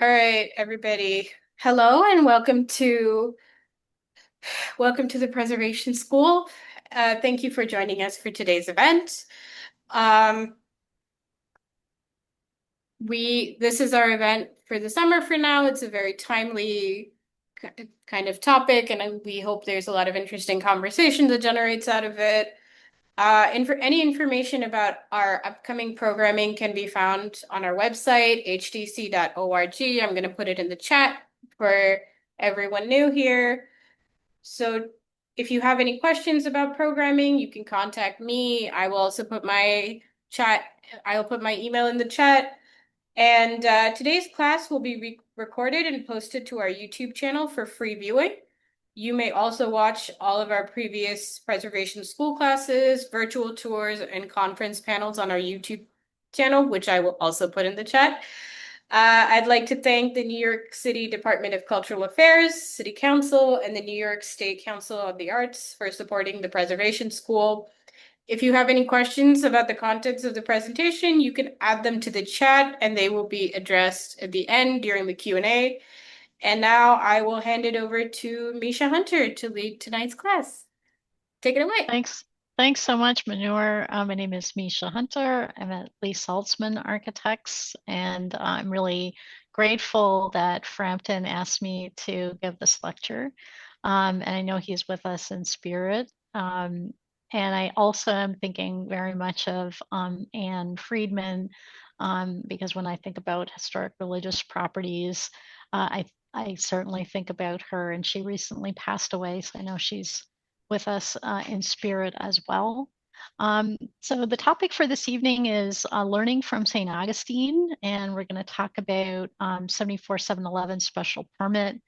All right, everybody. Hello and welcome to the Preservation School. Thank you for joining us for today's event. Um, this is our event for the summer for now. It's a very timely kind of topic, and we hope there's a lot of interesting conversation that generates out of it. Any information about our upcoming programming can be found on our website, hdc.org. I'm going to put it in the chat for everyone new here. So if you have any questions about programming, you can contact me. I will also put I'll put my email in the chat. And today's class will be recorded and posted to our YouTube channel for free viewing. You may also watch all of our previous preservation school classes, virtual tours, and conference panels on our YouTube channel, which I will also put in the chat. I'd like to thank the New York City Department of Cultural Affairs, City Council, and the New York State Council of the Arts for supporting the Preservation School. If you have any questions about the contents of the presentation, you can add them to the chat and they will be addressed at the end during the Q&A. And now I will hand it over to Meisha Hunter to lead tonight's class. Take it away. Thanks. Thanks so much, Manure. My name is Meisha Hunter. I'm at Saltzman Architects, and I'm really grateful that Frampton asked me to give this lecture. And I know he's with us in spirit. And I also am thinking very much of Anne Friedman, because when I think about historic religious properties, I certainly think about her, and she recently passed away, so I know she's with us in spirit as well. So the topic for this evening is learning from St. Augustine, and we're going to talk about 74-711 special permit,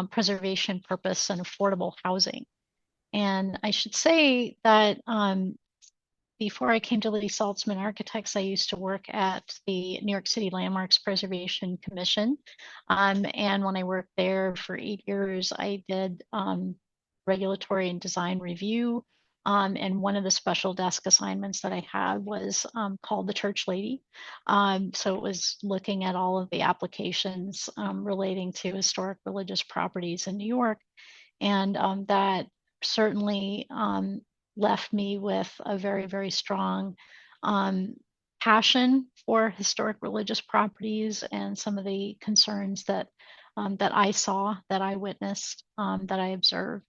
preservation purpose, and affordable housing. And I should say that before I came to Lee Saltzman Architects, I used to work at the New York City Landmarks Preservation Commission. And when I worked there for 8 years, I did regulatory and design review. And one of the special desk assignments that I had was called the Church Lady. So it was looking at all of the applications relating to historic religious properties in New York. And that certainly left me with a very, very strong passion for historic religious properties and some of the concerns that I saw, that I witnessed, that I observed.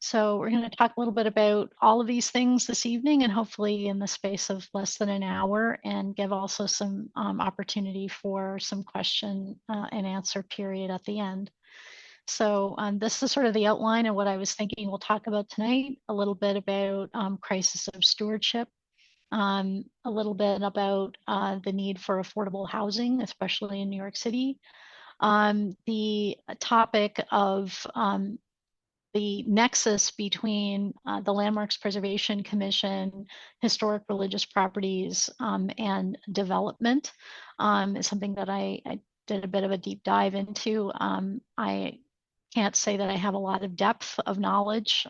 So we're going to talk a little bit about all of these things this evening, and hopefully in the space of less than an hour, and give also some opportunity for some question and answer period at the end. So this is sort of the outline of what I was thinking we'll talk about tonight, a little bit about crisis of stewardship, a little bit about the need for affordable housing, especially in New York City, the topic of the nexus between the Landmarks Preservation Commission, historic religious properties, and development is something that I did a bit of a deep dive into. I can't say that I have a lot of depth of knowledge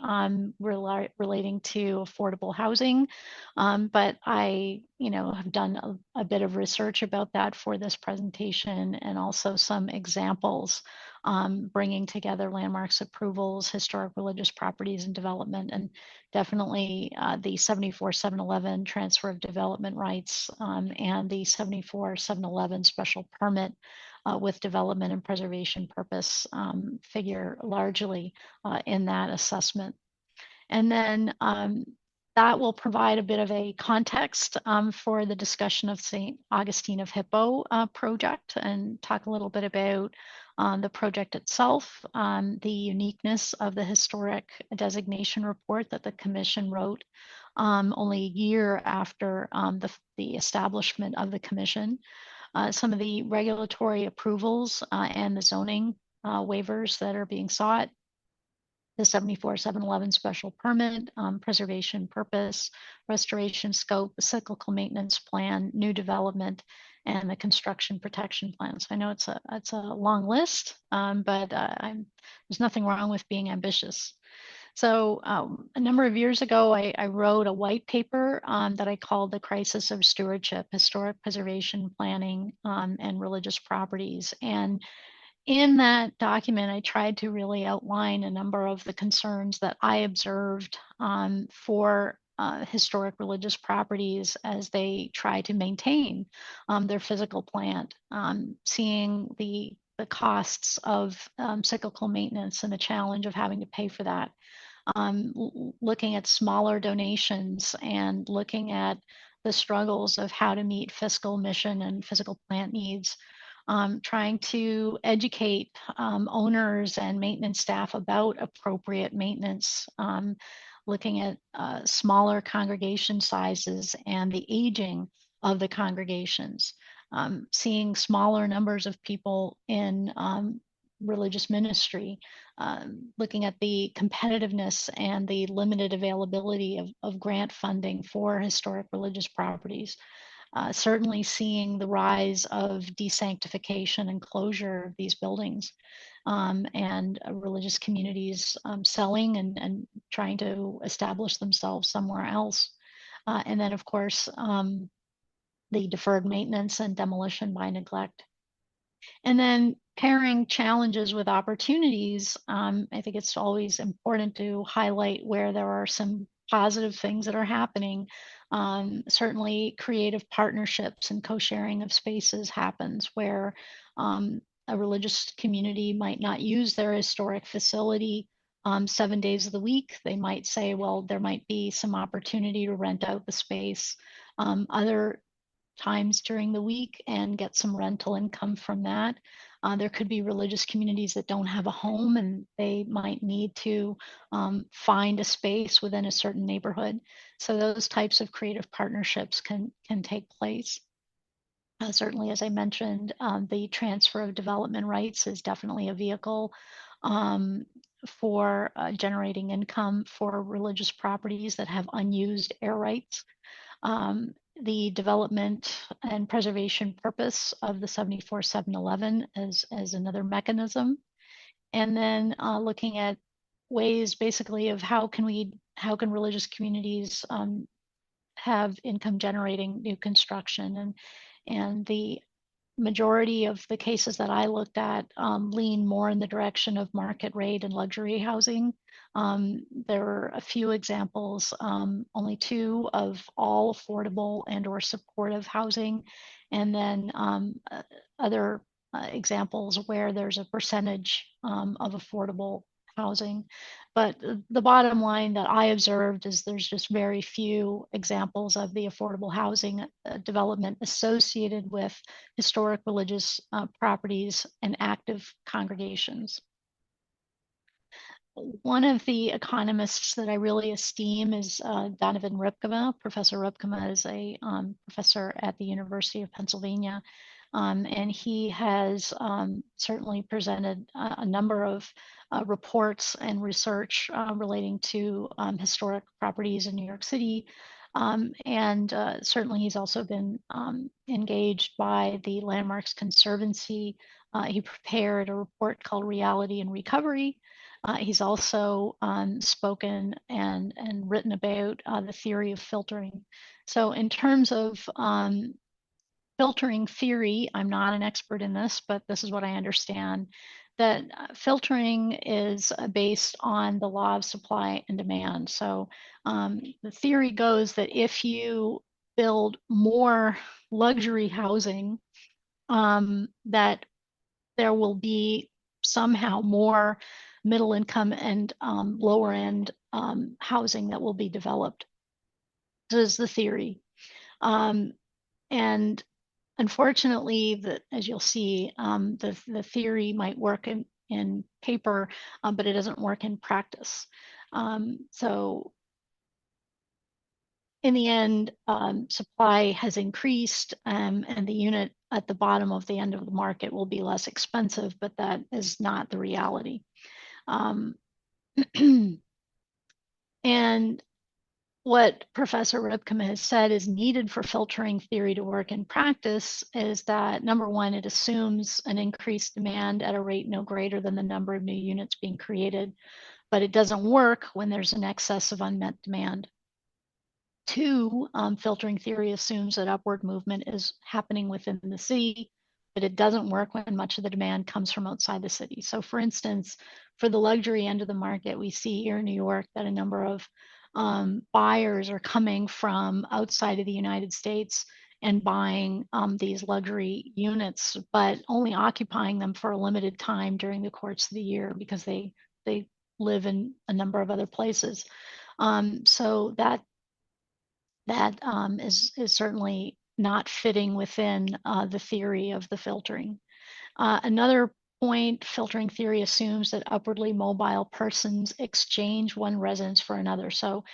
relating to affordable housing, but I, have done a bit of research about that for this presentation, and also some examples, bringing together landmarks approvals, historic religious properties and development, and definitely the 74-711 transfer of development rights, and the 74-711 special permit with development and preservation purpose figure largely in that assessment. And then that will provide a bit of a context for the discussion of St. Augustine of Hippo project, and talk a little bit about the project itself, the uniqueness of the historic designation report that the commission wrote only a year after the establishment of the commission, some of the regulatory approvals and the zoning waivers that are being sought, the 74-711 special permit, preservation purpose, restoration scope, cyclical maintenance plan, new development, and the construction protection plan. So I know it's a long list, but there's nothing wrong with being ambitious. So a number of years ago, I wrote a white paper that I called The Crisis of Stewardship, Historic Preservation Planning and Religious Properties. And in that document, I tried to really outline a number of the concerns that I observed for historic religious properties as they try to maintain their physical plant, seeing the costs of cyclical maintenance and the challenge of having to pay for that, looking at smaller donations and looking at the struggles of how to meet fiscal mission and physical plant needs, trying to educate owners and maintenance staff about appropriate maintenance, looking at smaller congregation sizes and the aging of the congregations, seeing smaller numbers of people in religious ministry, looking at the competitiveness and the limited availability of grant funding for historic religious properties. Certainly seeing the rise of desanctification and closure of these buildings, and religious communities selling and trying to establish themselves somewhere else. And then, of course, the deferred maintenance and demolition by neglect. And then pairing challenges with opportunities, I think it's always important to highlight where there are some positive things that are happening. Certainly creative partnerships and co-sharing of spaces happens where a religious community might not use their historic facility 7 days of the week. They might say, well, there might be some opportunity to rent out the space other times during the week and get some rental income from that. There could be religious communities that don't have a home and they might need to find a space within a certain neighborhood. So those types of creative partnerships can take place. Certainly, as I mentioned, the transfer of development rights is definitely a vehicle for generating income for religious properties that have unused air rights. The development and preservation purpose of the 74-711 as another mechanism. And then looking at ways basically of how can religious communities have income generating new construction, and the majority of the cases that I looked at lean more in the direction of market rate and luxury housing. There are a few examples, only two, of all affordable and or supportive housing, and then other examples where there's a percentage of affordable housing. But the bottom line that I observed is there's just very few examples of the affordable housing development associated with historic religious properties and active congregations. One of the economists that I really esteem is Donovan Ripkema. Professor Ripkema is a professor at the University of Pennsylvania. And he has certainly presented a number of reports and research relating to historic properties in New York City. And certainly he's also been engaged by the Landmarks Conservancy. He prepared a report called Reality and Recovery. He's also spoken and written about the theory of filtering. So in terms of filtering theory, I'm not an expert in this, but this is what I understand, that filtering is based on the law of supply and demand. So the theory goes that if you build more luxury housing, that there will be somehow more middle income and lower end housing that will be developed. This is the theory. And unfortunately, as you'll see, the theory might work in paper, but it doesn't work in practice. So in the end, supply has increased, and the unit at the bottom of the end of the market will be less expensive, but that is not the reality. And what Professor Ripkema has said is needed for filtering theory to work in practice is that, number one, it assumes an increased demand at a rate no greater than the number of new units being created. but it doesn't work when there's an excess of unmet demand. Two, filtering theory assumes that upward movement is happening within the city, but it doesn't work when much of the demand comes from outside the city. So for instance, for the luxury end of the market, we see here in New York that a number of buyers are coming from outside of the United States and buying these luxury units, but only occupying them for a limited time during the course of the year because they live in a number of other places. So that is certainly not fitting within the theory of the filtering. Another point, filtering theory assumes that upwardly mobile persons exchange one residence for another. So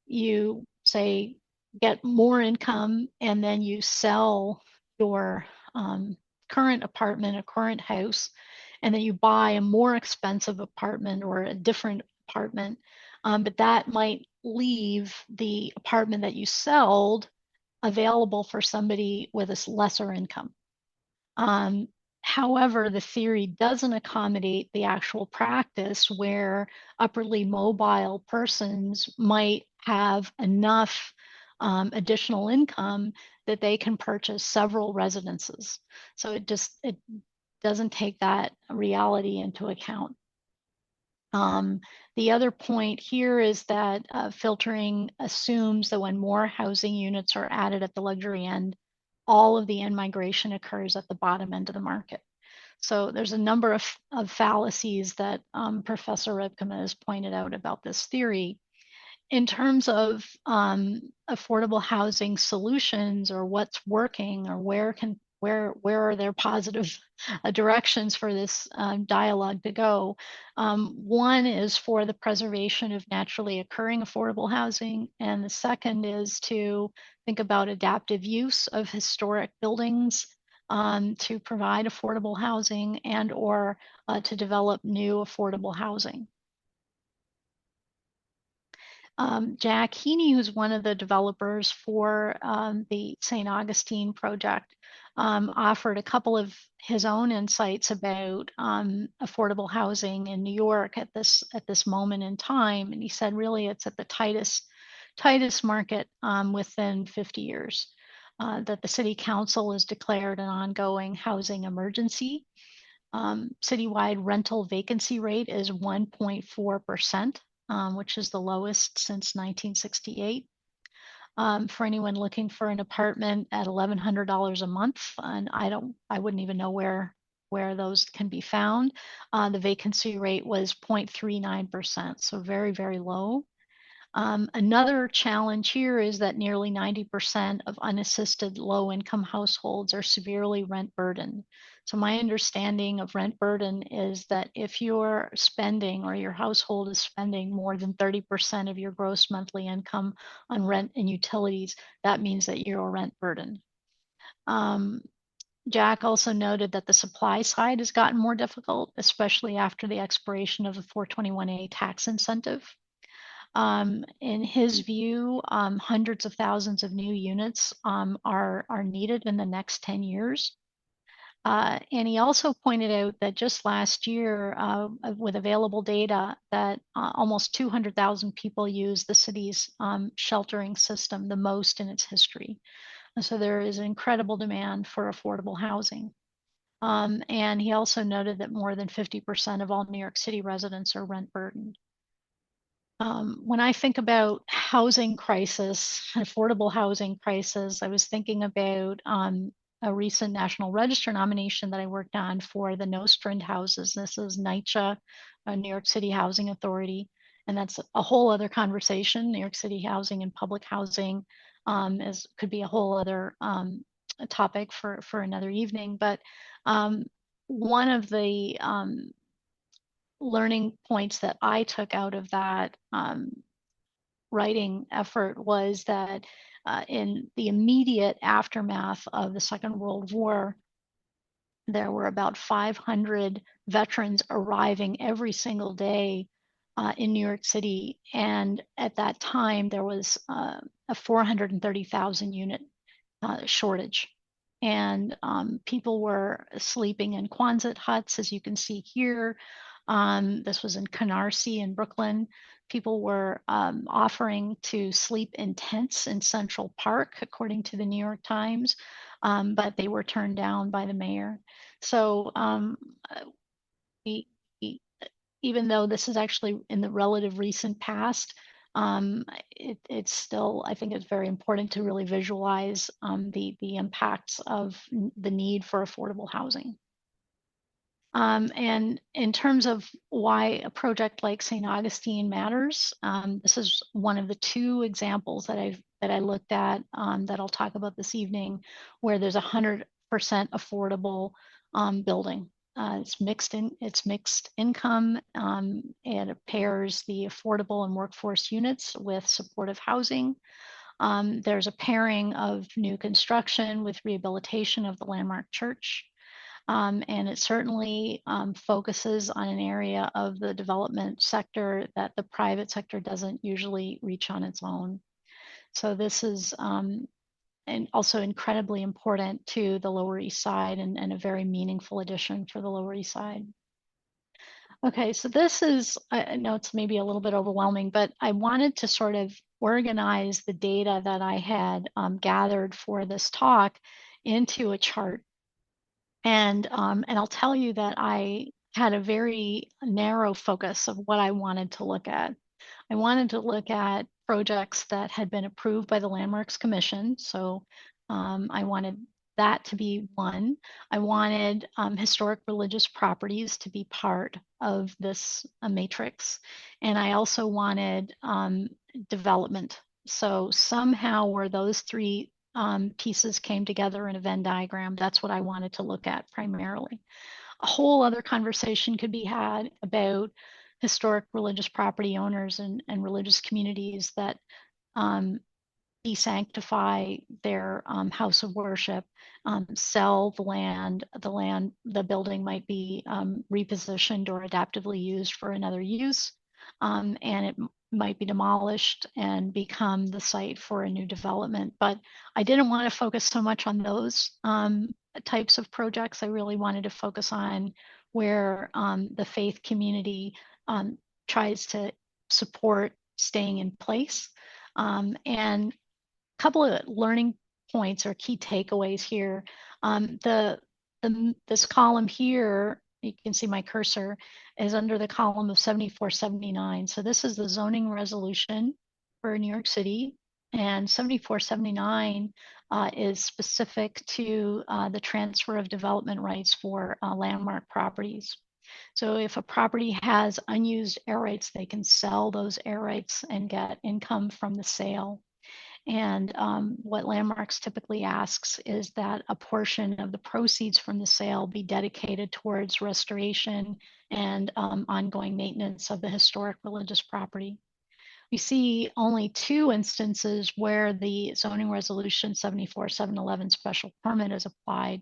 you say get more income and then you sell your current apartment, a current house, and then you buy a more expensive apartment or a different apartment. But that might leave the apartment that you sold available for somebody with a lesser income. Um, However, the theory doesn't accommodate the actual practice where upwardly mobile persons might have enough additional income that they can purchase several residences. So it doesn't take that reality into account. The other point here is that filtering assumes that when more housing units are added at the luxury end, all of the in-migration occurs at the bottom end of the market. So there's a number of fallacies that Professor Ripkema has pointed out about this theory. In terms of affordable housing solutions or what's working or where are there positive directions for this dialogue to go, one is for the preservation of naturally occurring affordable housing, and the second is to think about adaptive use of historic buildings to provide affordable housing and or to develop new affordable housing. Jack Heaney, who's one of the developers for the St. Augustine project, offered a couple of his own insights about affordable housing in New York at this moment in time, and he said really it's at the tightest market within 50 years. That the city council has declared an ongoing housing emergency. Citywide rental vacancy rate is 1.4%. Which is the lowest since 1968. For anyone looking for an apartment at $1,100 a month, and I wouldn't even know where those can be found. The vacancy rate was 0.39%, so very, very low. Another challenge here is that nearly 90% of unassisted low-income households are severely rent burdened. So my understanding of rent burden is that if you're spending or your household is spending more than 30% of your gross monthly income on rent and utilities, that means that you're rent burdened. Jack also noted that the supply side has gotten more difficult, especially after the expiration of the 421A tax incentive. In his view, hundreds of thousands of new units are needed in the next 10 years. And he also pointed out that just last year, with available data, that almost 200,000 people used the city's sheltering system the most in its history. And so there is incredible demand for affordable housing. And he also noted that more than 50% of all New York City residents are rent burdened. When I think about housing crisis, affordable housing crisis, I was thinking about a recent National Register nomination that I worked on for the Nostrand houses. This is NYCHA, New York City Housing Authority, and that's a whole other conversation. New York City housing and public housing could be a whole other topic for another evening. But one of the learning points that I took out of that writing effort was that in the immediate aftermath of the Second World War, there were about 500 veterans arriving every single day in New York City. And at that time, there was a 430,000 unit shortage. And people were sleeping in Quonset huts, as you can see here. This was in Canarsie in Brooklyn. People were offering to sleep in tents in Central Park, according to the New York Times, but they were turned down by the mayor. So we, even though this is actually in the relative recent past, it's still, I think it's very important to really visualize the impacts of the need for affordable housing. And in terms of why a project like St. Augustine matters, this is one of the two examples that I looked at that I'll talk about this evening, where there's 100% affordable building. It's mixed income. It pairs the affordable and workforce units with supportive housing. There's a pairing of new construction with rehabilitation of the landmark church. And it certainly focuses on an area of the development sector that the private sector doesn't usually reach on its own. So this is and also incredibly important to the Lower East Side and a very meaningful addition for the Lower East Side. Okay, so this is, I know it's maybe a little bit overwhelming, but I wanted to sort of organize the data that I had gathered for this talk into a chart. And I'll tell you that I had a very narrow focus of what I wanted to look at. I wanted to look at projects that had been approved by the Landmarks Commission. So I wanted that to be one. I wanted historic religious properties to be part of this matrix. And I also wanted development. So somehow where those three pieces came together in a Venn diagram, that's what I wanted to look at primarily. A whole other conversation could be had about historic religious property owners and religious communities that desanctify their house of worship, sell the land. The building might be repositioned or adaptively used for another use, and it might be demolished and become the site for a new development. But I didn't want to focus so much on those types of projects. I really wanted to focus on where the faith community tries to support staying in place. And a couple of learning points or key takeaways here. This column here, you can see my cursor, is under the column of 7479. So this is the zoning resolution for New York City. And 7479 is specific to the transfer of development rights for landmark properties. So if a property has unused air rights, they can sell those air rights and get income from the sale. And what Landmarks typically asks is that a portion of the proceeds from the sale be dedicated towards restoration and ongoing maintenance of the historic religious property. We see only two instances where the zoning resolution 74711 special permit is applied.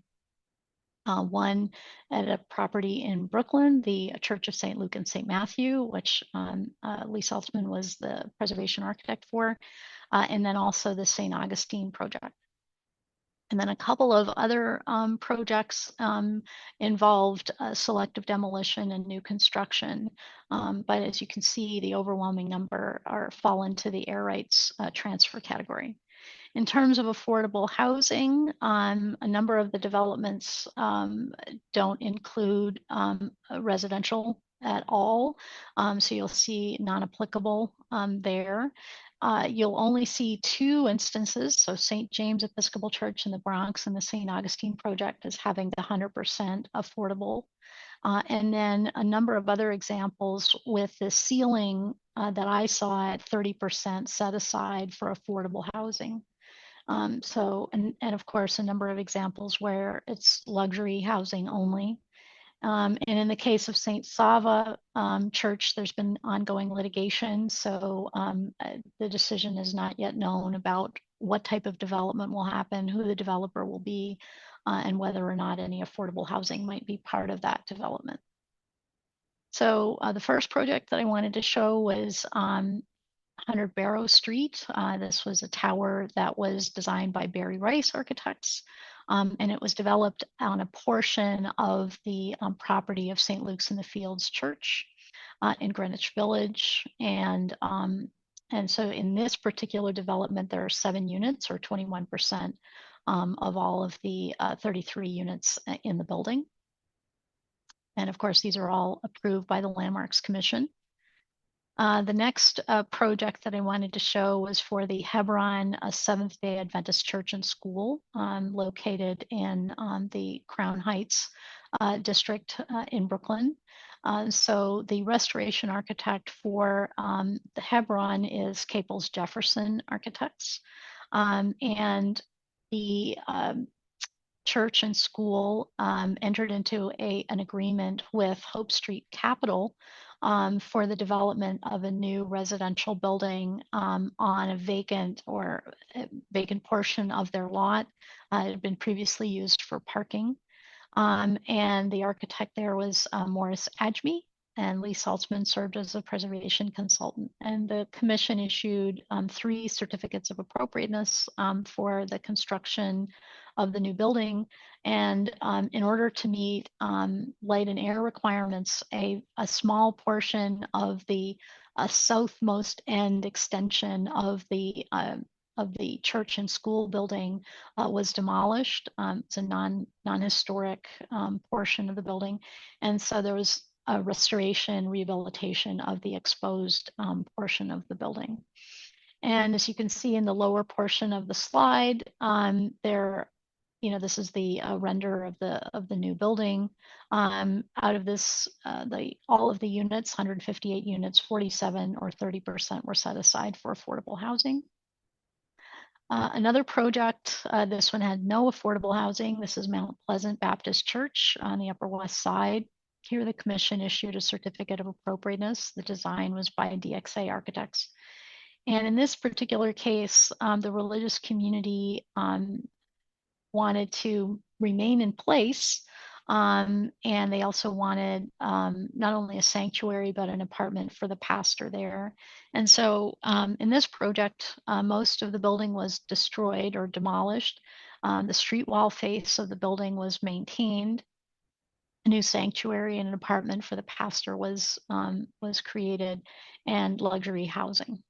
One at a property in Brooklyn, the Church of St. Luke and St. Matthew, which Lee Saltzman was the preservation architect for, and then also the St. Augustine project. And then a couple of other projects involved selective demolition and new construction. But as you can see, the overwhelming number fall into the air rights transfer category. In terms of affordable housing, a number of the developments don't include residential at all. So you'll see non-applicable there. You'll only see two instances. So St. James Episcopal Church in the Bronx and the St. Augustine project as having the 100% affordable. And then a number of other examples with the ceiling that I saw at 30% set aside for affordable housing. And of course, a number of examples where it's luxury housing only. And in the case of St. Sava Church, there's been ongoing litigation. So the decision is not yet known about what type of development will happen, who the developer will be, and whether or not any affordable housing might be part of that development. So the first project that I wanted to show was 100 Barrow Street. This was a tower that was designed by Barry Rice Architects. and it was developed on a portion of the property of St. Luke's in the Fields Church in Greenwich Village. And so in this particular development, there are 7 units, or 21% of all of the 33 units in the building. And of course, these are all approved by the Landmarks Commission. The next project that I wanted to show was for the Hebron Seventh-day Adventist Church and School, located in the Crown Heights district in Brooklyn. So the restoration architect for the Hebron is Caples Jefferson Architects. And the church and school entered into an agreement with Hope Street Capital for the development of a new residential building on a vacant portion of their lot. It had been previously used for parking. And the architect there was Morris Adjmi, and Lee Saltzman served as a preservation consultant. And the commission issued 3 certificates of appropriateness for the construction of the new building. And in order to meet light and air requirements, a small portion of the southmost end extension of the church and school building was demolished. It's a non-historic portion of the building. And so there was a restoration, rehabilitation of the exposed portion of the building. And as you can see in the lower portion of the slide, this is the render of the new building. Out of this, all of the units, 158 units, 47 or 30% were set aside for affordable housing. Another project, this one had no affordable housing. This is Mount Pleasant Baptist Church on the Upper West Side. Here the commission issued a certificate of appropriateness. The design was by DXA Architects. And in this particular case, the religious community wanted to remain in place. And they also wanted not only a sanctuary, but an apartment for the pastor there. And so in this project, most of the building was destroyed or demolished. The street wall face of the building was maintained. A new sanctuary and an apartment for the pastor was created, and luxury housing.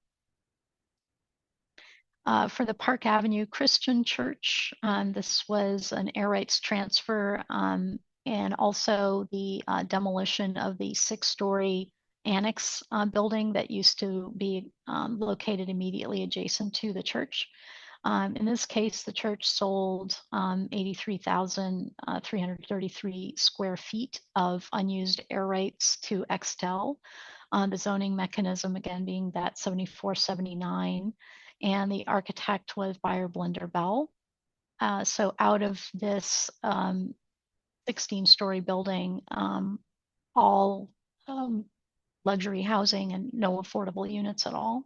For the Park Avenue Christian Church, this was an air rights transfer and also the demolition of the 6-story annex building that used to be located immediately adjacent to the church. In this case, the church sold 83,333 square feet of unused air rights to Extel. The zoning mechanism, again, being that 7479. And the architect was Buyer Blender Bell. So out of this 16-story building, all luxury housing and no affordable units at all.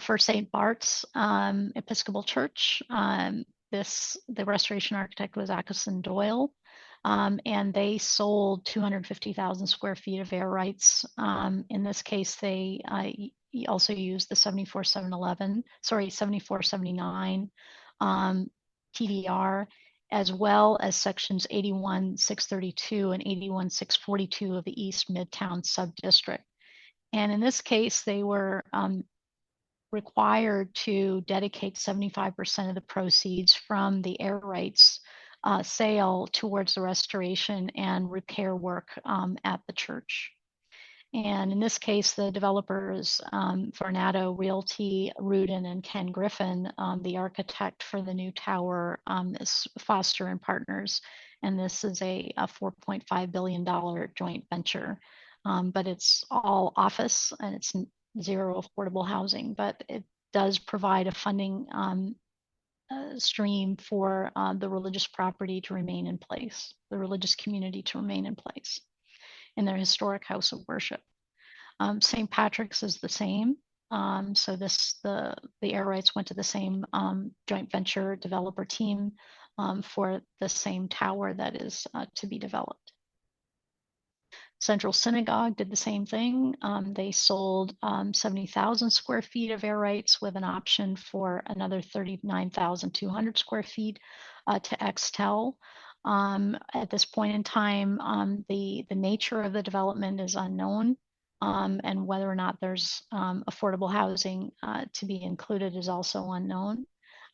For St. Bart's Episcopal Church, the restoration architect was Augustine Doyle. And they sold 250,000 square feet of air rights. In this case, they also used the 7479 TDR, as well as sections 81,632 and 81,642 of the East Midtown Subdistrict. And in this case, they were required to dedicate 75% of the proceeds from the air rights sale towards the restoration and repair work at the church. And in this case, the developers, Vornado Realty, Rudin, and Ken Griffin, the architect for the new tower, is Foster and Partners. And this is a $4.5 billion joint venture. But it's all office and it's zero affordable housing, but it does provide a funding stream for the religious property to remain in place, the religious community to remain in place in their historic house of worship. St. Patrick's is the same. So the air rights went to the same joint venture developer team for the same tower that is to be developed. Central Synagogue did the same thing. They sold 70,000 square feet of air rights with an option for another 39,200 square feet to Extel. At this point in time, the nature of the development is unknown, and whether or not there's affordable housing to be included is also unknown.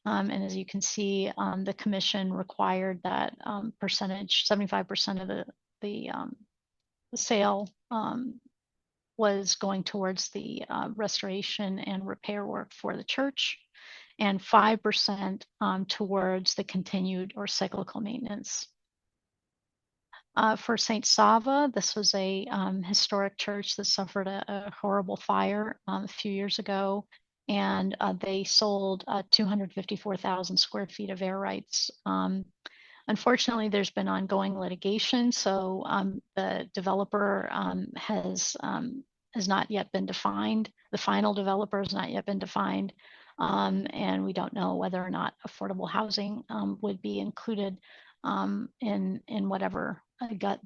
And as you can see, the commission required that percentage, 75% of the sale was going towards the restoration and repair work for the church, and 5% towards the continued or cyclical maintenance. For St. Sava, this was a historic church that suffered a horrible fire a few years ago, and they sold 254,000 square feet of air rights. Unfortunately, there's been ongoing litigation, so the developer has not yet been defined. The final developer has not yet been defined, and we don't know whether or not affordable housing would be included in whatever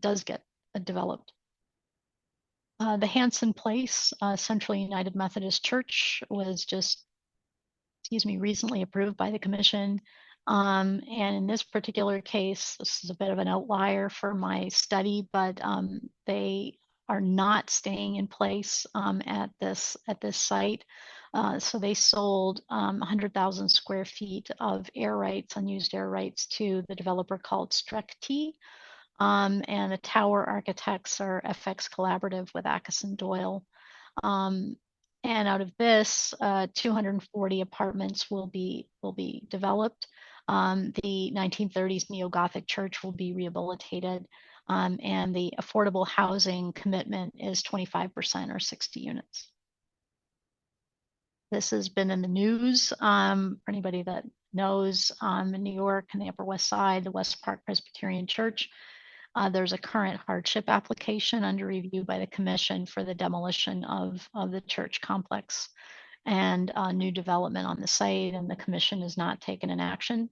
does get developed. The Hanson Place Central United Methodist Church was just, recently approved by the commission. And in this particular case, this is a bit of an outlier for my study, but they are not staying in place at this site. So they sold 100,000 square feet of air rights, unused air rights, to the developer called Streckt. And the Tower Architects are FX Collaborative with Ackerson Doyle. And out of this, 240 apartments will be developed. The 1930s Neo-Gothic church will be rehabilitated, and the affordable housing commitment is 25% or 60 units. This has been in the news for anybody that knows. In New York and the Upper West Side, the West Park Presbyterian Church, there's a current hardship application under review by the commission for the demolition of the church complex and new development on the site, and the commission has not taken an action.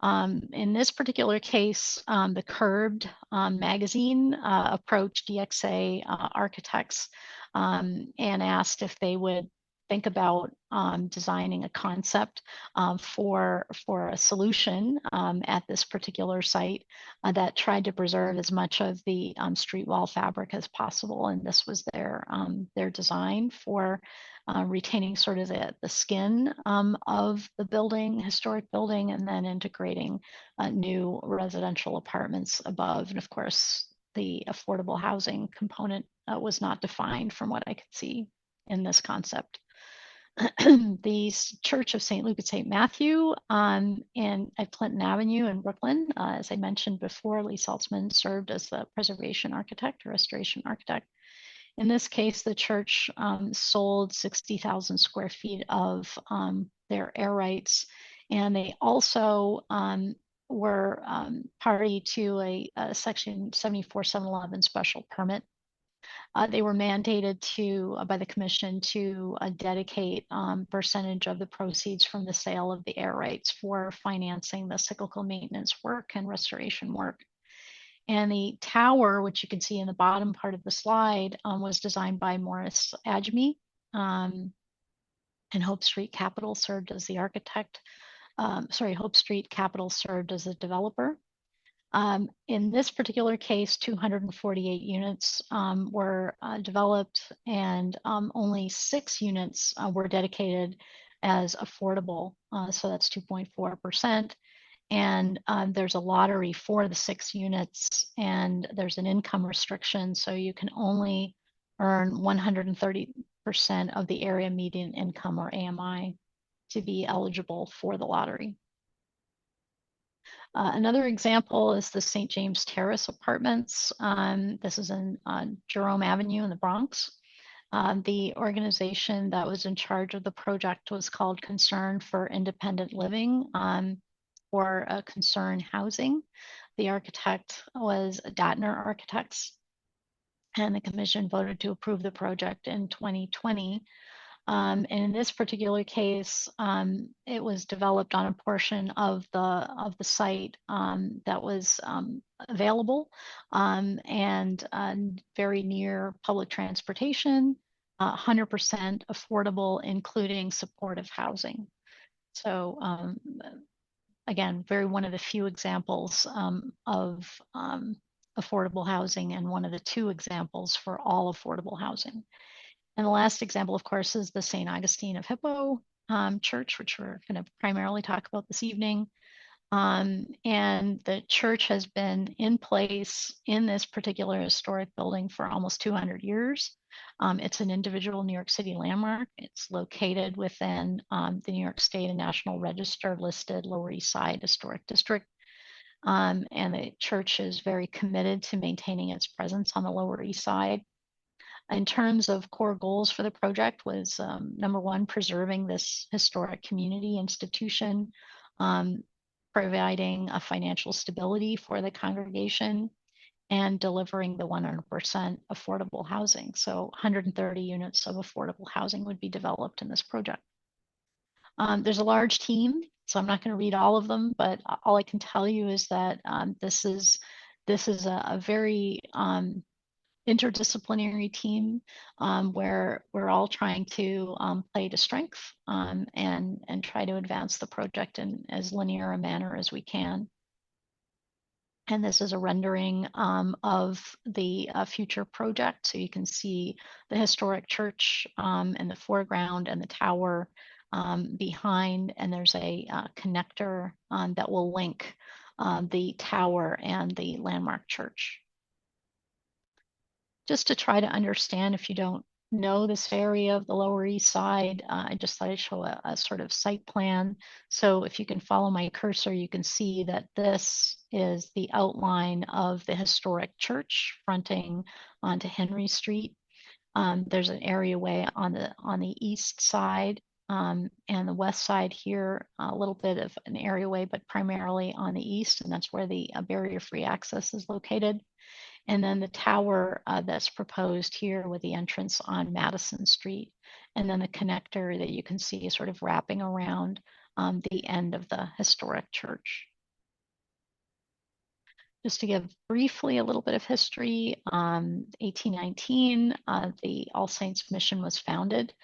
In this particular case, the Curbed magazine approached DXA Architects and asked if they would think about designing a concept for a solution at this particular site that tried to preserve as much of the street wall fabric as possible. And this was their design for retaining sort of the skin of the building, historic building, and then integrating new residential apartments above. And of course, the affordable housing component was not defined from what I could see in this concept. The Church of St. Luke and St. Matthew at Clinton Avenue in Brooklyn. As I mentioned before, Lee Saltzman served as the preservation architect or restoration architect. In this case, the church sold 60,000 square feet of their air rights, and they also were party to a Section 74-711 special permit. They were mandated by the commission to dedicate percentage of the proceeds from the sale of the air rights for financing the cyclical maintenance work and restoration work. And the tower, which you can see in the bottom part of the slide, was designed by Morris Adjemi, and Hope Street Capital served as the architect. Hope Street Capital served as the developer. In this particular case, 248 units were developed, and only 6 units were dedicated as affordable. So that's 2.4%. And there's a lottery for the 6 units, and there's an income restriction. So you can only earn 130% of the area median income, or AMI, to be eligible for the lottery. Another example is the St. James Terrace Apartments. This is in Jerome Avenue in the Bronx. The organization that was in charge of the project was called Concern for Independent Living, or Concern Housing. The architect was Datner Architects, and the commission voted to approve the project in 2020. And in this particular case, it was developed on a portion of the site that was available and very near public transportation, 100% affordable, including supportive housing. So again, one of the few examples of affordable housing, and one of the two examples for all affordable housing. And the last example, of course, is the St. Augustine of Hippo Church, which we're going to primarily talk about this evening. And the church has been in place in this particular historic building for almost 200 years. It's an individual New York City landmark. It's located within the New York State and National Register listed Lower East Side Historic District. And the church is very committed to maintaining its presence on the Lower East Side. In terms of core goals for the project was number one, preserving this historic community institution, providing a financial stability for the congregation, and delivering the 100% affordable housing. So 130 units of affordable housing would be developed in this project. There's a large team, so I'm not going to read all of them, but all I can tell you is that this is a very interdisciplinary team where we're all trying to play to strength and try to advance the project in as linear a manner as we can. And this is a rendering of the future project. So you can see the historic church in the foreground and the tower behind, and there's a connector that will link the tower and the landmark church. Just to try to understand, if you don't know this area of the Lower East Side, I just thought I'd show a sort of site plan. So if you can follow my cursor, you can see that this is the outline of the historic church fronting onto Henry Street. There's an areaway on the east side and the west side here, a little bit of an areaway, but primarily on the east, and that's where the barrier-free access is located. And then the tower that's proposed here with the entrance on Madison Street. And then the connector that you can see sort of wrapping around the end of the historic church. Just to give briefly a little bit of history, 1819, the All Saints Mission was founded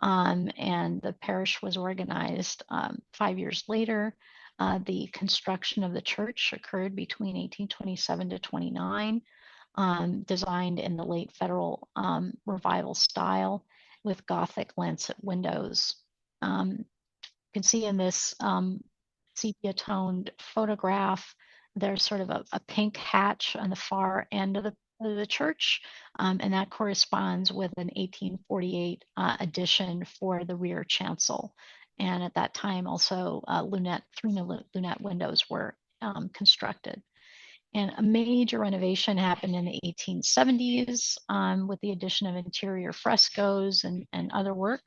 and the parish was organized 5 years later. The construction of the church occurred between 1827 to 29. Designed in the late Federal Revival style with Gothic lancet windows. You can see in this sepia-toned photograph, there's sort of a pink hatch on the far end of the church, and that corresponds with an 1848 addition for the rear chancel. And at that time, also three lunette windows were constructed. And a major renovation happened in the 1870s with the addition of interior frescoes and other work,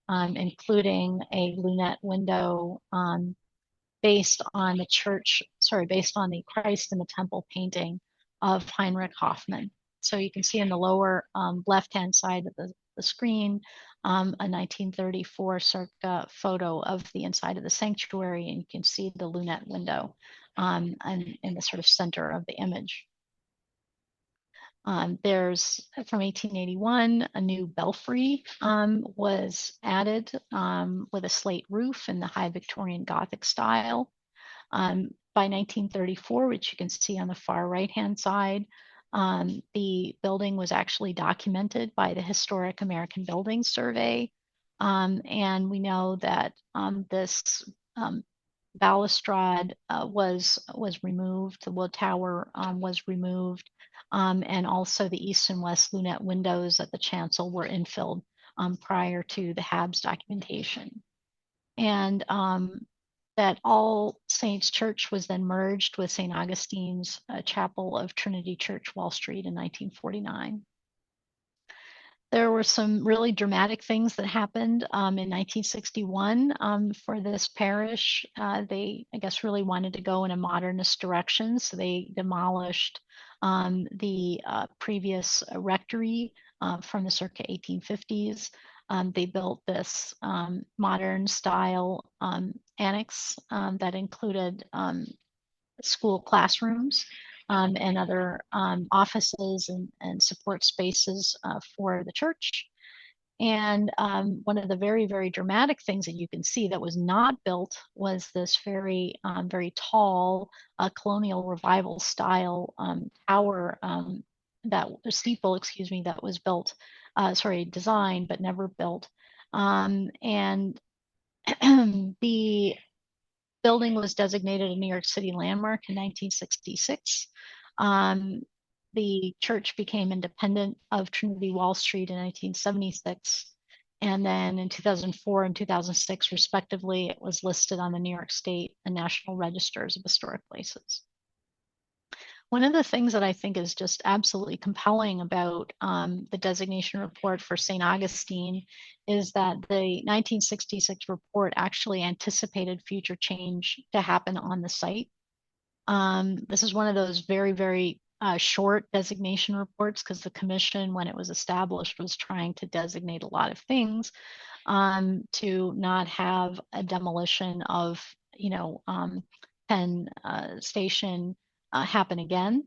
including a lunette window based on the Christ in the Temple painting of Heinrich Hoffmann. So you can see in the lower left-hand side of the screen, a 1934 circa photo of the inside of the sanctuary, and you can see the lunette window and in the sort of center of the image. There's from 1881, a new belfry was added with a slate roof in the high Victorian Gothic style. By 1934, which you can see on the far right-hand side, the building was actually documented by the Historic American Buildings Survey. And we know that this balustrade was removed, the wood tower was removed, and also the east and west lunette windows at the chancel were infilled prior to the Habs documentation. And that All Saints Church was then merged with St. Augustine's Chapel of Trinity Church, Wall Street in 1949. There were some really dramatic things that happened in 1961 for this parish. They, I guess, really wanted to go in a modernist direction, so they demolished the previous rectory from the circa 1850s. They built this modern style annex that included school classrooms and other offices and support spaces for the church. And one of the very, very dramatic things that you can see that was not built was this very, very tall colonial revival style tower, that steeple, excuse me, that was built, designed but never built. And the building was designated a New York City landmark in 1966. Um, the church became independent of Trinity Wall Street in 1976. And then in 2004 and 2006, respectively, it was listed on the New York State and National Registers of Historic Places. One of the things that I think is just absolutely compelling about the designation report for St. Augustine is that the 1966 report actually anticipated future change to happen on the site. This is one of those very, very short designation reports because the commission, when it was established, was trying to designate a lot of things to not have a demolition of, Penn Station happen again.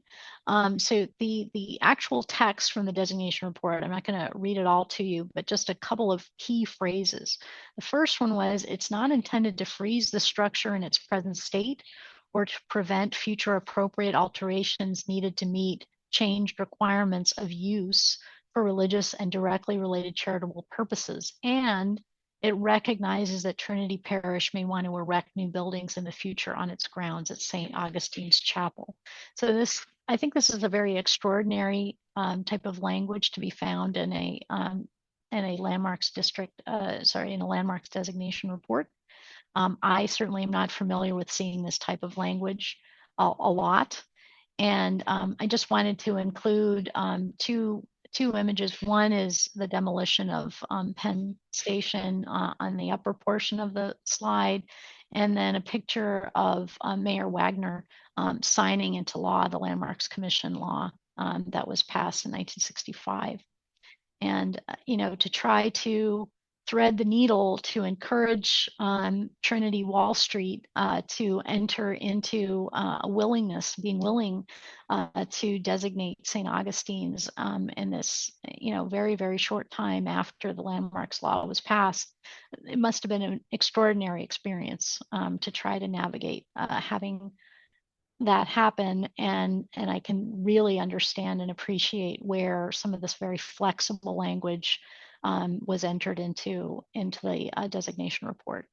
So the actual text from the designation report, I'm not going to read it all to you, but just a couple of key phrases. The first one was, it's not intended to freeze the structure in its present state or to prevent future appropriate alterations needed to meet changed requirements of use for religious and directly related charitable purposes. And it recognizes that Trinity Parish may want to erect new buildings in the future on its grounds at St. Augustine's Chapel. So I think this is a very extraordinary type of language to be found in a landmarks district, in a landmarks designation report. I certainly am not familiar with seeing this type of language a lot. And I just wanted to include two images. One is the demolition of Penn Station on the upper portion of the slide, and then a picture of Mayor Wagner signing into law the Landmarks Commission law that was passed in 1965. And, to try to thread the needle to encourage Trinity Wall Street to enter into a willingness, being willing to designate St. Augustine's in this, very, very short time after the landmarks law was passed. It must have been an extraordinary experience to try to navigate having that happen, and I can really understand and appreciate where some of this very flexible language was entered into the designation report.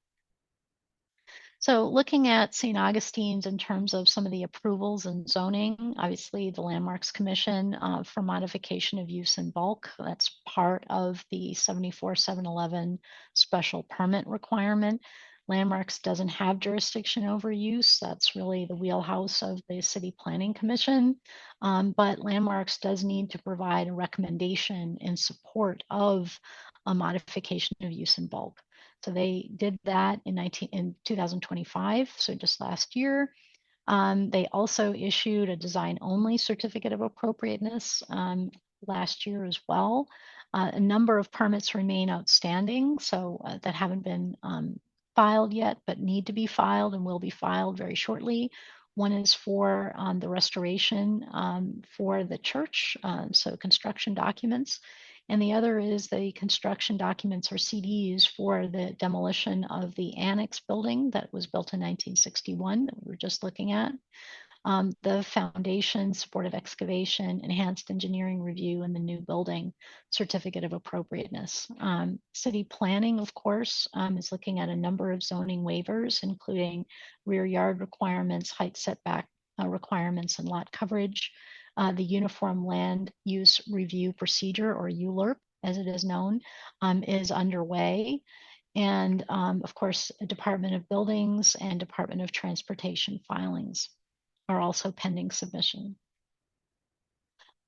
So looking at St. Augustine's in terms of some of the approvals and zoning, obviously the Landmarks Commission for modification of use in bulk, that's part of the 74-711 special permit requirement. Landmarks doesn't have jurisdiction over use. That's really the wheelhouse of the City Planning Commission. But Landmarks does need to provide a recommendation in support of a modification of use in bulk. So they did that in 2025, so just last year. They also issued a design-only certificate of appropriateness last year as well. A number of permits remain outstanding, so that haven't been filed yet, but need to be filed and will be filed very shortly. One is for the restoration for the church, so construction documents. And the other is the construction documents or CDs for the demolition of the annex building that was built in 1961 that we were just looking at. The foundation, supportive excavation, enhanced engineering review, and the new building certificate of appropriateness. City planning, of course, is looking at a number of zoning waivers, including rear yard requirements, height setback requirements, and lot coverage. The Uniform Land Use Review Procedure, or ULURP, as it is known, is underway. And of course, the Department of Buildings and Department of Transportation filings are also pending submission.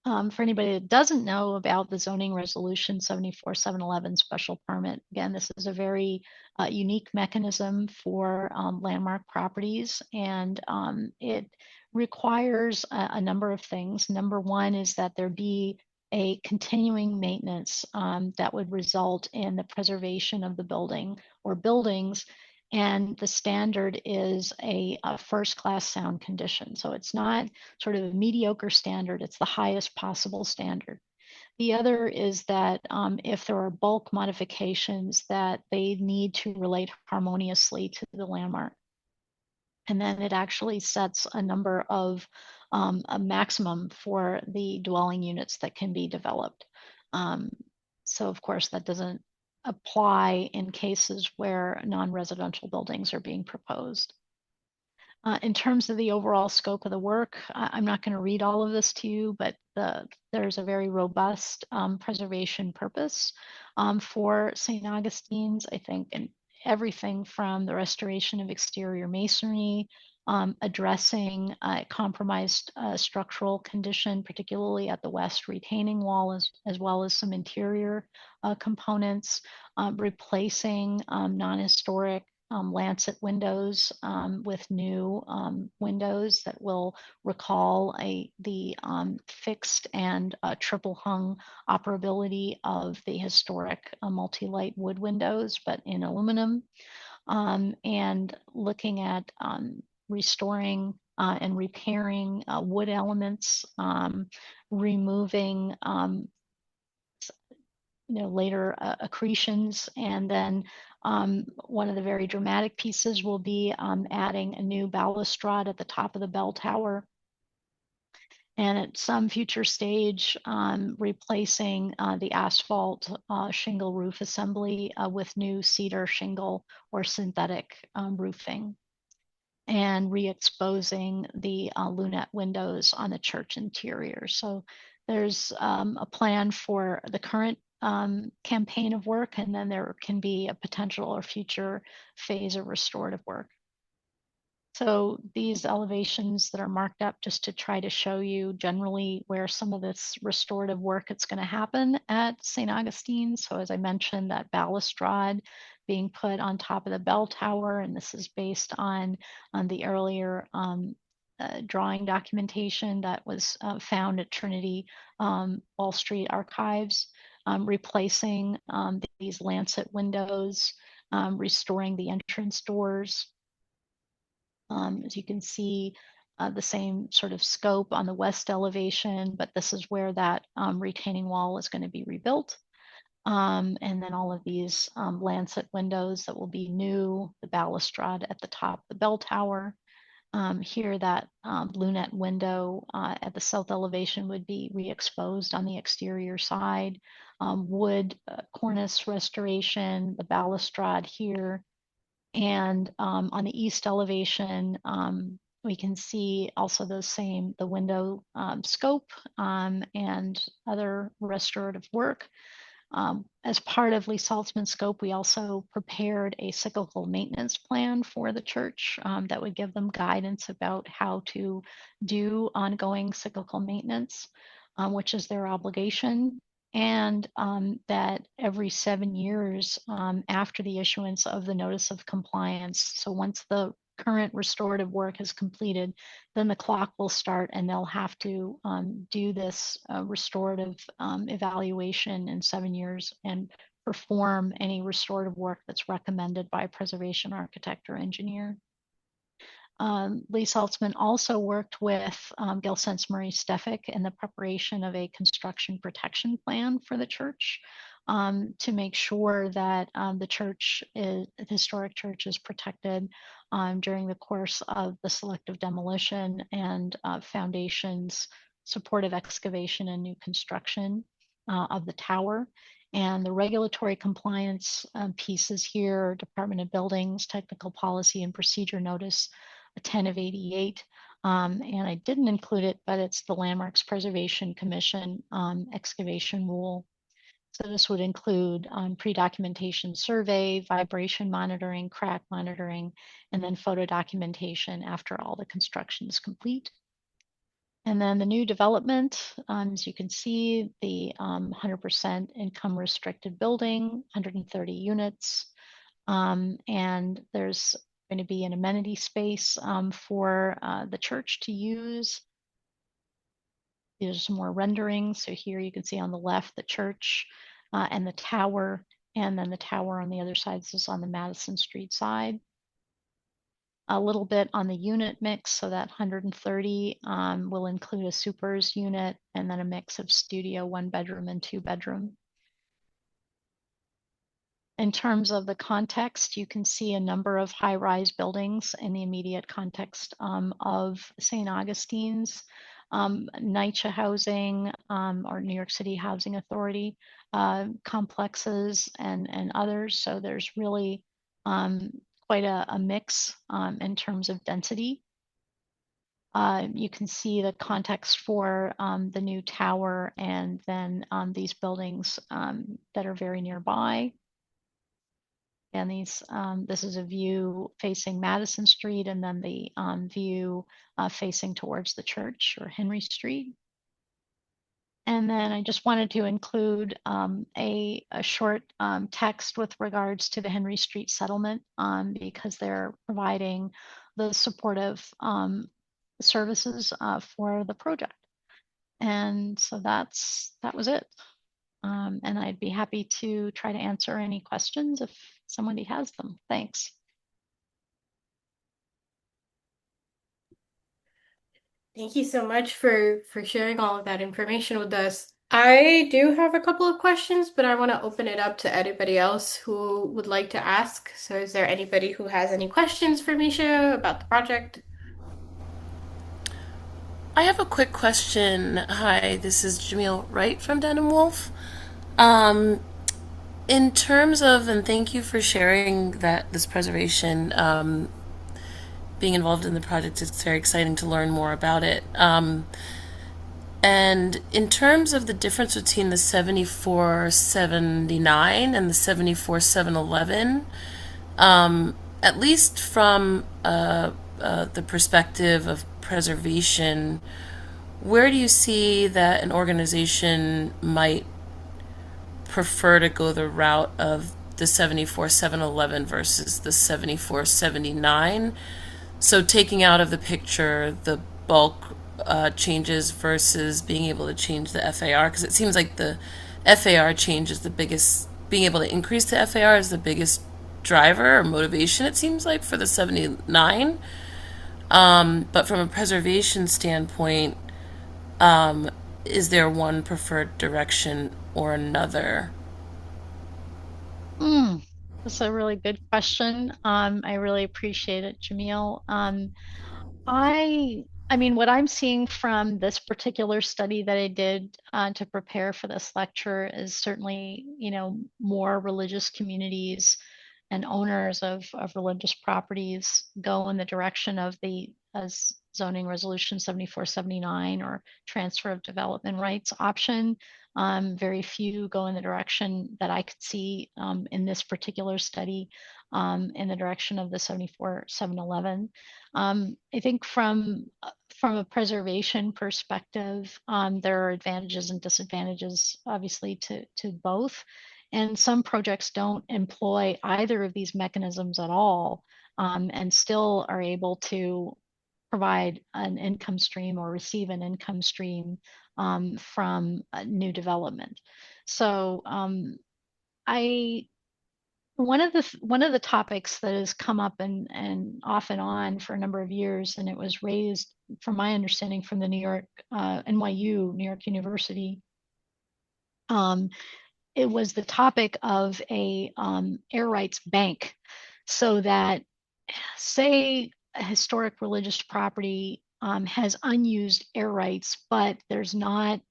For anybody that doesn't know about the zoning resolution 74-711 special permit, again, this is a very unique mechanism for landmark properties, and it requires a number of things. Number one is that there be a continuing maintenance that would result in the preservation of the building or buildings. And the standard is a first-class sound condition. So it's not sort of a mediocre standard, it's the highest possible standard. The other is that if there are bulk modifications, that they need to relate harmoniously to the landmark. And then it actually sets a number of a maximum for the dwelling units that can be developed. So of course that doesn't apply in cases where non-residential buildings are being proposed. In terms of the overall scope of the work, I'm not going to read all of this to you, but there's a very robust preservation purpose for St. Augustine's, I think, and everything from the restoration of exterior masonry, addressing compromised structural condition, particularly at the west retaining wall, as well as some interior components, replacing non-historic lancet windows with new windows that will recall the fixed and triple hung operability of the historic multi-light wood windows, but in aluminum, and looking at restoring and repairing wood elements, removing later accretions, and then one of the very dramatic pieces will be adding a new balustrade at the top of the bell tower. And at some future stage, replacing the asphalt shingle roof assembly with new cedar shingle or synthetic roofing, and re-exposing the lunette windows on the church interior. So there's a plan for the current campaign of work, and then there can be a potential or future phase of restorative work. So these elevations that are marked up just to try to show you generally where some of this restorative work is going to happen at St. Augustine. So as I mentioned, that balustrade being put on top of the bell tower, and this is based on the earlier drawing documentation that was found at Trinity Wall Street Archives, replacing these lancet windows, restoring the entrance doors. As you can see, the same sort of scope on the west elevation, but this is where that retaining wall is going to be rebuilt. And then all of these lancet windows that will be new, the balustrade at the top of the bell tower. Here, that lunette window at the south elevation would be re-exposed on the exterior side. Wood cornice restoration, the balustrade here. And on the east elevation, we can see also the window scope and other restorative work. As part of Lee Saltzman's scope, we also prepared a cyclical maintenance plan for the church that would give them guidance about how to do ongoing cyclical maintenance, which is their obligation. And that every 7 years after the issuance of the notice of compliance, so once the current restorative work is completed, then the clock will start and they'll have to do this restorative evaluation in 7 years and perform any restorative work that's recommended by a preservation architect or engineer. Lee Saltzman also worked with Gilsense Murray Stefik in the preparation of a construction protection plan for the church to make sure that the historic church is protected during the course of the selective demolition and foundations, supportive excavation, and new construction of the tower. And the regulatory compliance pieces here, Department of Buildings, Technical Policy and Procedure Notice 10 of 88. And I didn't include it, but it's the Landmarks Preservation Commission excavation rule. So this would include pre-documentation survey, vibration monitoring, crack monitoring, and then photo documentation after all the construction is complete. And then the new development, as you can see, the 100% income restricted building, 130 units. And there's going to be an amenity space for the church to use. These are some more renderings. So here you can see on the left the church and the tower, and then the tower on the other side. This is on the Madison Street side. A little bit on the unit mix, so that 130 will include a supers unit and then a mix of studio, 1 bedroom and 2 bedroom. In terms of the context, you can see a number of high-rise buildings in the immediate context of St. Augustine's, NYCHA Housing, or New York City Housing Authority complexes and others. So there's really quite a mix in terms of density. You can see the context for the new tower and then these buildings that are very nearby. And this is a view facing Madison Street, and then the view facing towards the church, or Henry Street. And then I just wanted to include a short text with regards to the Henry Street settlement because they're providing the supportive services for the project. And so that was it. And I'd be happy to try to answer any questions if somebody has them. Thanks. Thank you so much for sharing all of that information with us. I do have a couple of questions, but I want to open it up to anybody else who would like to ask. So is there anybody who has any questions for Meisha about the project? I have a quick question. Hi, this is Jamil Wright from Den Wolf. Um, in terms of, and thank you for sharing that this preservation, being involved in the project, it's very exciting to learn more about it. And in terms of the difference between the 7479 and the 74711, at least from the perspective of preservation, where do you see that an organization might prefer to go the route of the 74711 versus the 7479? So taking out of the picture the bulk changes versus being able to change the FAR, because it seems like the FAR change is the biggest, being able to increase the FAR is the biggest driver or motivation, it seems like, for the 79. But from a preservation standpoint, is there one preferred direction or another? That's a really good question. I really appreciate it, Jamil. I mean, what I'm seeing from this particular study that I did to prepare for this lecture is certainly, more religious communities and owners of religious properties go in the direction of the as zoning resolution 7479 or transfer of development rights option. Very few go in the direction that I could see in this particular study in the direction of the 74711. I think from a preservation perspective, there are advantages and disadvantages, obviously, to both. And some projects don't employ either of these mechanisms at all, and still are able to provide an income stream or receive an income stream from new development. So I one of the topics that has come up and off and on for a number of years, and it was raised, from my understanding, from the New York NYU, New York University. It was the topic of a air rights bank, so that, say, a historic religious property has unused air rights, but there's not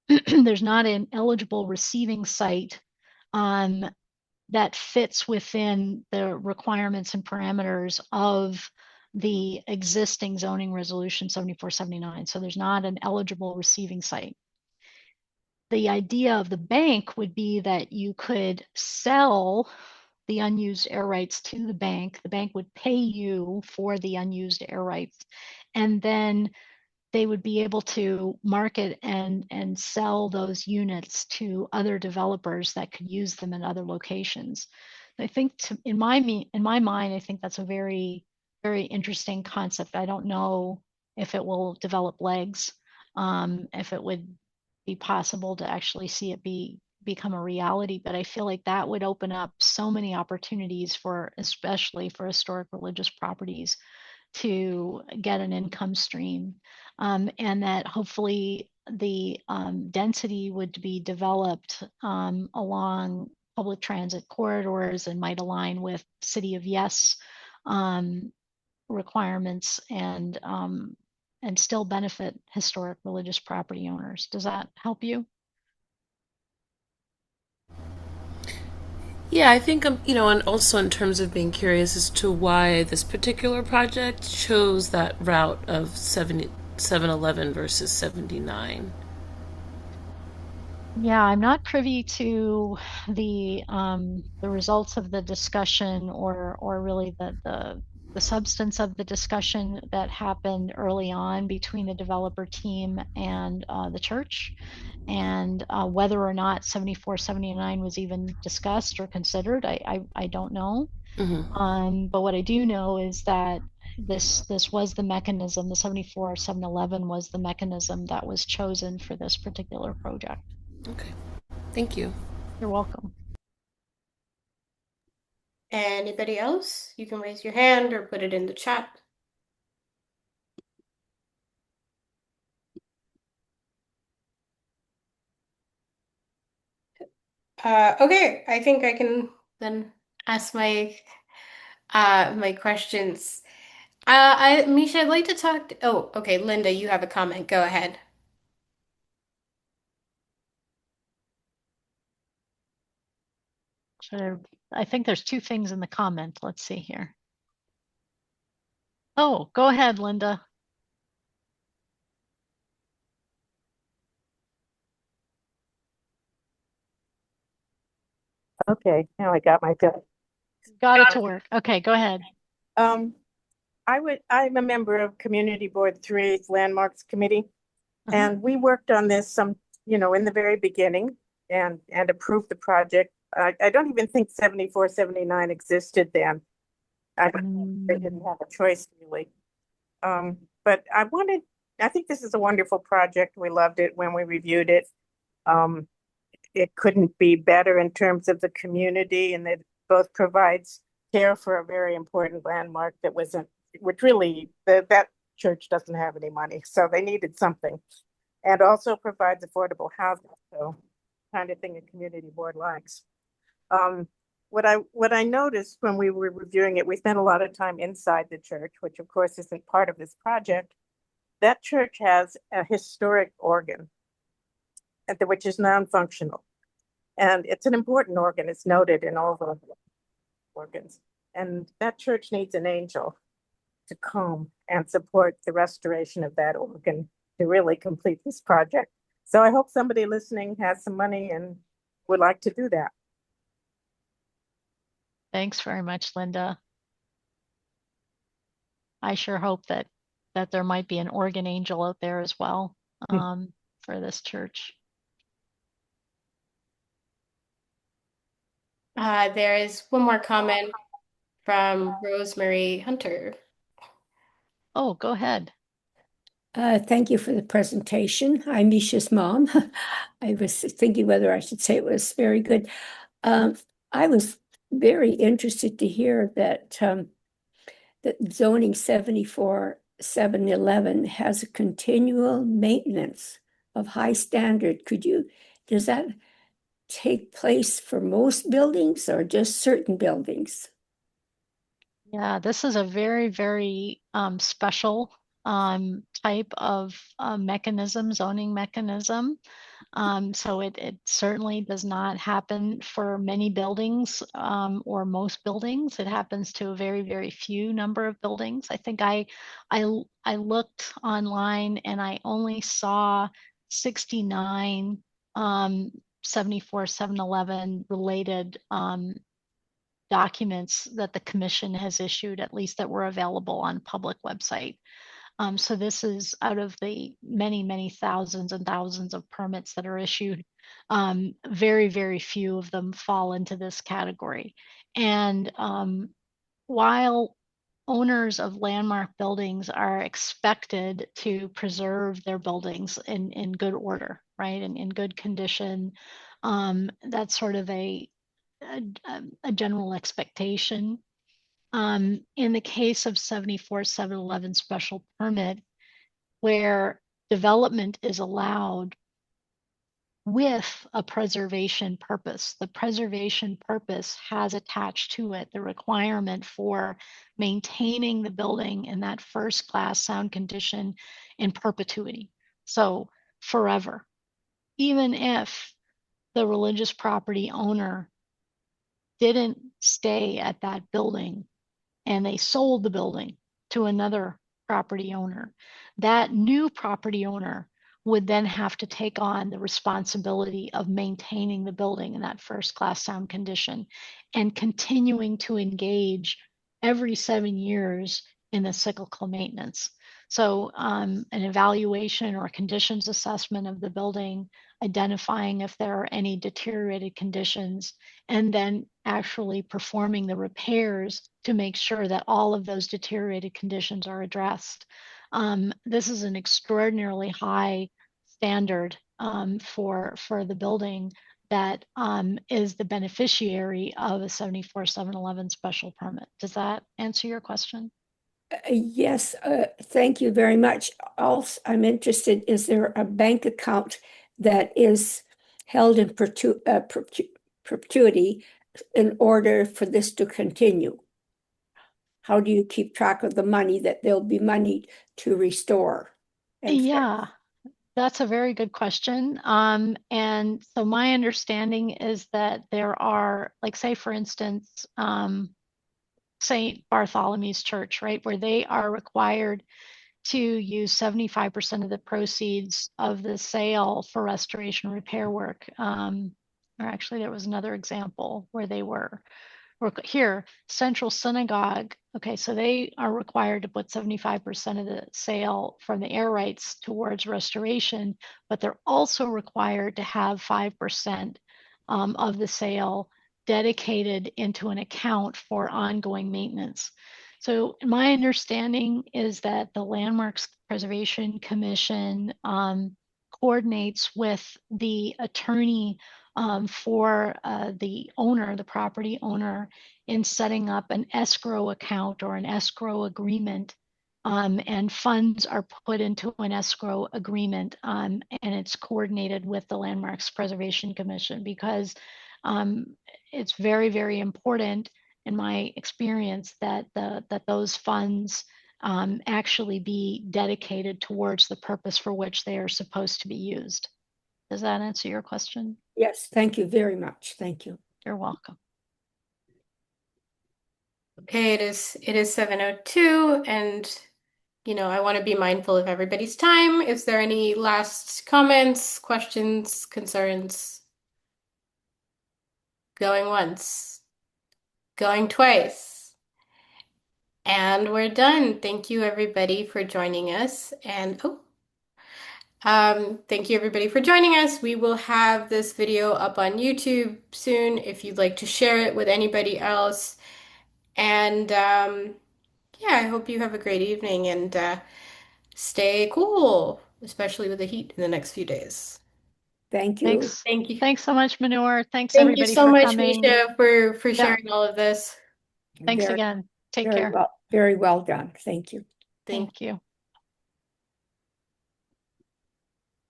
there's not an eligible receiving site that fits within the requirements and parameters of the existing zoning resolution 7479. So there's not an eligible receiving site. The idea of the bank would be that you could sell the unused air rights to the bank. The bank would pay you for the unused air rights, and then they would be able to market and sell those units to other developers that could use them in other locations. I think in my mind, I think that's a very, very interesting concept. I don't know if it will develop legs, if it would be possible to actually see it become a reality. But I feel like that would open up so many opportunities for, especially for historic religious properties, to get an income stream, and that hopefully the density would be developed along public transit corridors and might align with City of Yes requirements, and still benefit historic religious property owners. Does that help you? Yeah, I think, and also in terms of being curious as to why this particular project chose that route of 711 versus 79. Yeah, I'm not privy to the results of the discussion, or really the substance of the discussion that happened early on between the developer team and the church, and whether or not 7479 was even discussed or considered. I don't know. But what I do know is that this was the mechanism. The 74711 was the mechanism that was chosen for this particular project. Okay, thank you. You're welcome. Anybody else? You can raise your hand or put it in the chat. Okay, I think I can then ask my questions. Misha, I'd like to talk. Oh, okay, Linda, you have a comment. Go ahead. I think there's two things in the comment. Let's see here. Oh, go ahead, Linda. Okay, now I got my fill. Got it to work. Okay, go ahead. I'm a member of Community Board 3's Landmarks Committee, and we worked on this in the very beginning and approved the project. I don't even think 7479 existed then. They didn't have a choice really. But I think this is a wonderful project. We loved it when we reviewed it. It couldn't be better in terms of the community, and it both provides care for a very important landmark which really, that church doesn't have any money, so they needed something, and also provides affordable housing, so kind of thing a community board likes. What I noticed when we were reviewing it, we spent a lot of time inside the church, which of course isn't part of this project. That church has a historic organ, which is non-functional. And it's an important organ. It's noted in all the organs. And that church needs an angel to come and support the restoration of that organ to really complete this project. So I hope somebody listening has some money and would like to do that. Thanks very much, Linda. I sure hope that there might be an organ angel out there as well, for this church. There is one more comment from Rosemary Hunter. Oh, go ahead. Thank you for the presentation. I'm Misha's mom. I was thinking whether I should say it was very good. I was very interested to hear that that zoning 74-711 has a continual maintenance of high standard. Does that take place for most buildings or just certain buildings? Yeah, this is a very, very special type of mechanism, zoning mechanism. So it certainly does not happen for many buildings, or most buildings. It happens to a very, very few number of buildings. I think I looked online and I only saw 69 74-711 related documents that the commission has issued, at least that were available on public website. So this is out of the many, many thousands and thousands of permits that are issued. Very, very few of them fall into this category. And while owners of landmark buildings are expected to preserve their buildings in good order, right? And in good condition. That's sort of a general expectation. In the case of 74-711 special permit, where development is allowed with a preservation purpose. The preservation purpose has attached to it the requirement for maintaining the building in that first class sound condition in perpetuity. So forever. Even if the religious property owner didn't stay at that building and they sold the building to another property owner, that new property owner would then have to take on the responsibility of maintaining the building in that first class sound condition and continuing to engage every 7 years in the cyclical maintenance. So an evaluation or conditions assessment of the building, identifying if there are any deteriorated conditions, and then actually performing the repairs to make sure that all of those deteriorated conditions are addressed. This is an extraordinarily high standard for the building that is the beneficiary of a 74-711 special permit. Does that answer your question? Yes, thank you very much. Also, I'm interested, is there a bank account that is held in perpetuity in order for this to continue? How do you keep track of the money that there'll be money to restore? Yeah, that's a very good question. And so my understanding is that there are, like, say, for instance, St. Bartholomew's Church, right, where they are required to use 75% of the proceeds of the sale for restoration repair work. Or actually, there was another example where they were here, Central Synagogue. Okay, so they are required to put 75% of the sale from the air rights towards restoration, but they're also required to have 5% of the sale dedicated into an account for ongoing maintenance. So my understanding is that the Landmarks Preservation Commission coordinates with the attorney for the owner, the property owner, in setting up an escrow account or an escrow agreement. And funds are put into an escrow agreement, and it's coordinated with the Landmarks Preservation Commission, because it's very, very important in my experience that those funds actually be dedicated towards the purpose for which they are supposed to be used. Does that answer your question? Yes, thank you very much. Thank you. You're welcome. Okay, it is 7:02, and I want to be mindful of everybody's time. Is there any last comments, questions, concerns? Going once, going twice. And we're done. Thank you everybody for joining us. And thank you everybody for joining us. We will have this video up on YouTube soon if you'd like to share it with anybody else. And yeah, I hope you have a great evening and stay cool, especially with the heat in the next few days. Thank you. Thanks. Thank you. Thanks so much, Manure. Thanks Thank you everybody so for much, coming. Meisha, for Yeah. sharing all of this. Thanks Very, again. Take very care. well, very well done. Thank you. Thank Thank you.